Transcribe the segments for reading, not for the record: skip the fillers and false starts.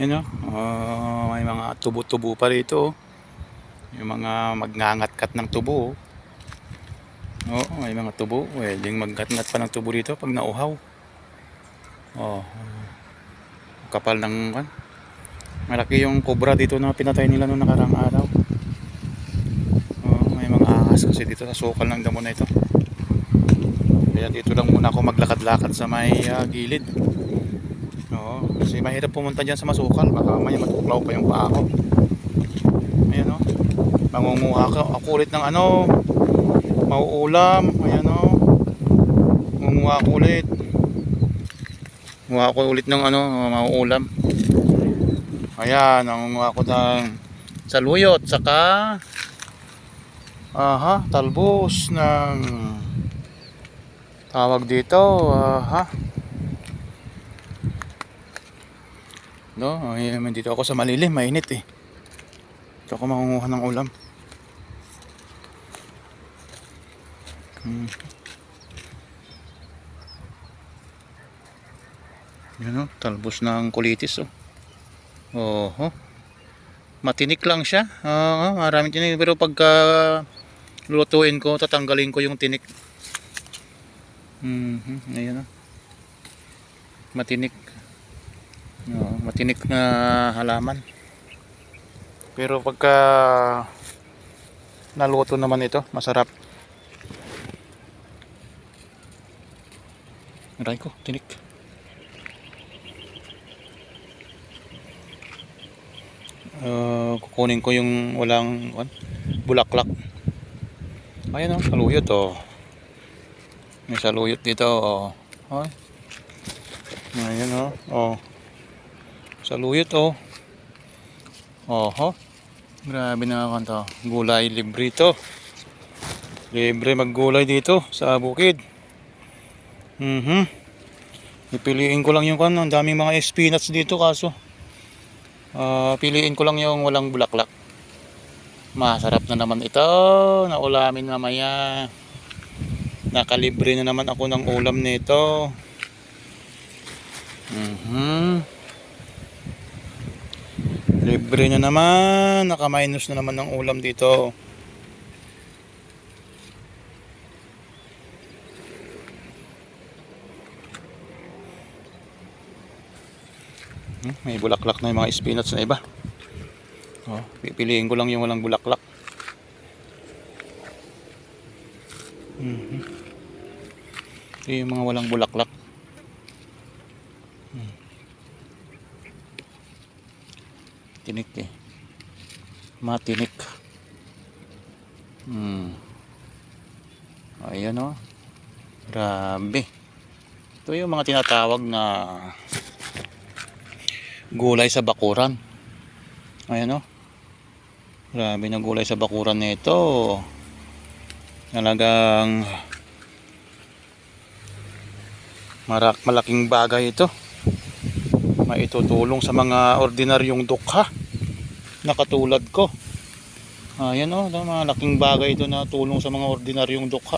Yan o. May mga tubo-tubo pa rito. Yung mga magngangat-kat ng tubo. Oo, may mga tubo. Pwedeng magkat-ngat pa ng tubo dito pag nauhaw. Oh, kapal ng malaki yung cobra dito na pinatay nila noong nakarang araw. May mga ahas kasi dito sa sukal ng damo na ito. Kaya dito lang muna ako maglakad-lakad sa may gilid. Oo, kasi mahirap pumunta dyan sa masukal, baka may matuklaw pa yung paa ko. Ayan o, mangunguha ako ulit ng mauulam. Ayan o, mangunguha ako ulit. Mangunguha ako ulit ng mauulam. Ayan, nangunguha ako ng saluyot, saka talbos ng tawag dito, no, dito ako sa malilim, mainit eh. Dito ako mangunguha ng ulam. Yan o, talbos ng kulitis oh. Matinik lang siya. Maraming tinik, pero pagka lulutuin ko, tatanggalin ko yung tinik. Ayan o, matinik. Matinik na halaman. Pero pagka naluto naman ito, masarap. Aray ko, tinik. Kukunin ko yung walang bulaklak. Ayan o, saluyot o. May saluyot dito o. Ayan o. Saluyot o. Grabe na kanto. Gulay libre ito. Libre maggulay dito sa bukid. Ipiliin ko lang yung ang daming mga spinach dito, kaso piliin ko lang yung walang bulaklak. Masarap na naman ito na ulamin mamaya. Nakalibre na naman ako ng ulam nito. Libre na naman, naka-minus na naman ng ulam dito. May bulaklak na yung mga spinach na iba. Pipiliin ko lang yung walang bulaklak. Ito yung mga walang bulaklak. Tinik eh. Matinik. Ayan o. Grabe. Ito yung mga tinatawag na gulay sa bakuran. Ayan o. Grabe na gulay sa bakuran nito. Talagang malaking bagay ito. Maitutulong sa mga ordinaryong dukha na katulad ko. Ayan o, malaking bagay ito na tulong sa mga ordinaryong dukha.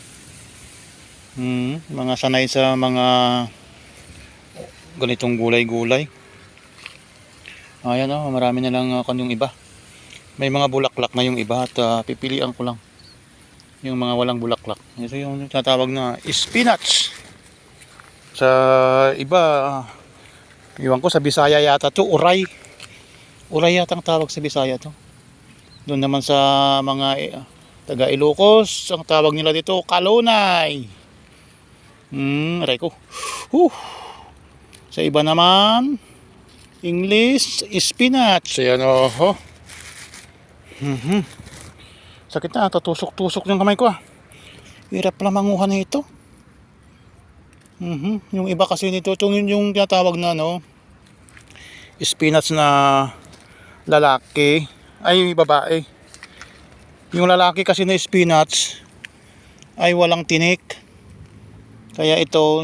Mga sanay sa mga ganitong gulay-gulay. Ayan o, marami na lang yung iba. May mga bulaklak na yung iba at pipilian ko lang yung mga walang bulaklak. Ito yung tinatawag na spinach. Sa iba, iwan ko, sa Bisaya yata to, uray. Uray yata ang tawag sa Bisaya to. Doon naman sa mga taga Ilocos, ang tawag nila dito kalunay. Aray ko. Sa iba naman, English, spinach. Ayan o. Sakit na, tatusok-tusok yung kamay ko Hirap pala manguha na ito. Yung iba kasi nito, yung tinatawag na spinach na lalaki, ay babae. Yung lalaki kasi na spinach ay walang tinik. Kaya ito